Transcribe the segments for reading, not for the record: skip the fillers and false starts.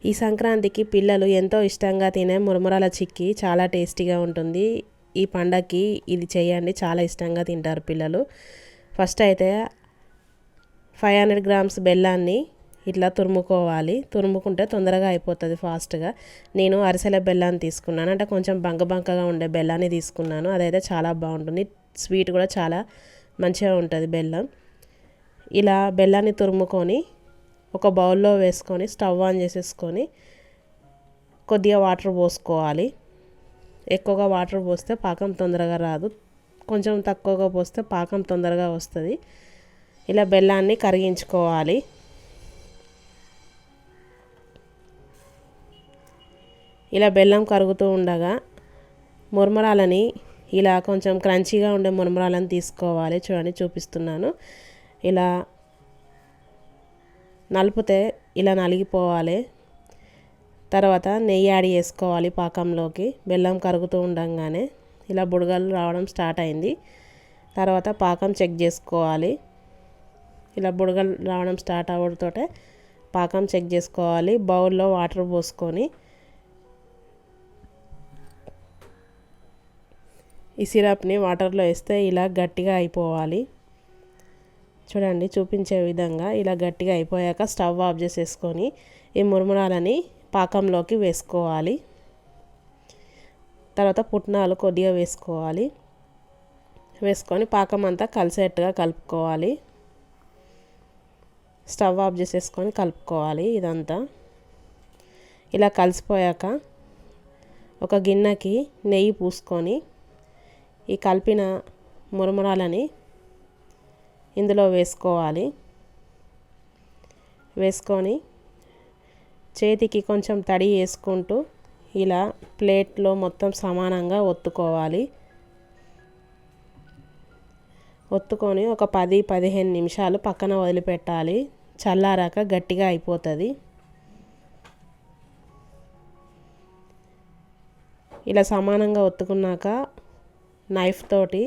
ఈ సంక్రాంతికి పిల్లలు ఎంతో ఇష్టంగా తినే మురమురాల చిక్కీ చాలా టేస్టీగా ఉంటుంది. ఈ పండగకి ఇది చేయండి, చాలా ఇష్టంగా తింటారు పిల్లలు. ఫస్ట్ అయితే 500 గ్రామ్స్ బెల్లాన్ని ఇట్లా తురుముకోవాలి. తురుముకుంటే తొందరగా అయిపోతుంది ఫాస్ట్గా. నేను అరిసెల బెల్లాన్ని తీసుకున్నాను, అంటే కొంచెం బంకగా ఉండే బెల్లాన్ని తీసుకున్నాను. అదైతే చాలా బాగుంటుంది, స్వీట్ కూడా చాలా మంచిగా ఉంటుంది బెల్లం. ఇలా బెల్లాన్ని తురుముకొని ఒక బౌల్లో వేసుకొని స్టవ్ ఆన్ చేసేసుకొని కొద్దిగా వాటర్ పోసుకోవాలి. ఎక్కువగా వాటర్ పోస్తే పాకం తొందరగా రాదు, కొంచెం తక్కువగా పోస్తే పాకం తొందరగా వస్తుంది. ఇలా బెల్లాన్ని కరిగించుకోవాలి. ఇలా బెల్లం కరుగుతూ ఉండగా మురమరాలని ఇలా కొంచెం క్రంచీగా ఉండే మురమరాలను తీసుకోవాలి. చూడండి, చూపిస్తున్నాను. ఇలా నలిపితే ఇలా నలిగిపోవాలి. తర్వాత నెయ్యి యాడ్ చేసుకోవాలి పాకంలోకి. బెల్లం కరుగుతూ ఉండగానే ఇలా బుడగలు రావడం స్టార్ట్ అయింది. తర్వాత పాకం చెక్ చేసుకోవాలి. ఇలా బుడగలు రావడం స్టార్ట్ అవ్వడంతో పాకం చెక్ చేసుకోవాలి. బౌల్లో వాటర్ పోసుకొని ఈ సిరప్ని వాటర్లో వేస్తే ఇలా గట్టిగా అయిపోవాలి. చూడండి, చూపించే విధంగా ఇలా గట్టిగా అయిపోయాక స్టవ్ ఆఫ్ చేసేసుకొని ఈ మురమురాలని పాకంలోకి వేసుకోవాలి. తర్వాత పుట్నాలు కొద్దిగా వేసుకోవాలి. వేసుకొని పాకం అంతా కలిసేట్టుగా కలుపుకోవాలి. స్టవ్ ఆఫ్ చేసేసుకొని కలుపుకోవాలి. ఇదంతా ఇలా కలిసిపోయాక ఒక గిన్నెకి నెయ్యి పూసుకొని ఈ కలిపిన మురమురాలని ఇందులో వేసుకోవాలి. వేసుకొని చేతికి కొంచెం తడి వేసుకుంటూ ఇలా ప్లేట్లో మొత్తం సమానంగా ఒత్తుకోవాలి. ఒత్తుకొని ఒక 10-15 నిమిషాలు పక్కన వదిలిపెట్టాలి. చల్లారాక గట్టిగా అయిపోతుంది. ఇలా సమానంగా ఒత్తుకున్నాక నైఫ్ తోటి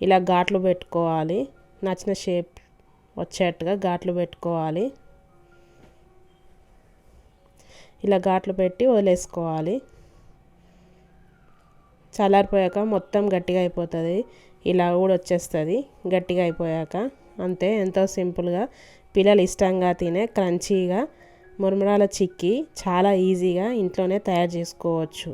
ఇలా ఘాట్లు పెట్టుకోవాలి. నచ్చిన షేప్ వచ్చేట్టుగా ఘాట్లు పెట్టుకోవాలి. ఇలా ఘాట్లు పెట్టి వదిలేసుకోవాలి. చల్లారిపోయాక మొత్తం గట్టిగా అయిపోతుంది. ఇలా కూడా వచ్చేస్తుంది గట్టిగా అయిపోయాక. అంతే, ఎంతో సింపుల్గా పిల్లలు ఇష్టంగా తినే క్రంచీగా మురమురాల చిక్కీ చాలా ఈజీగా ఇంట్లోనే తయారు చేసుకోవచ్చు.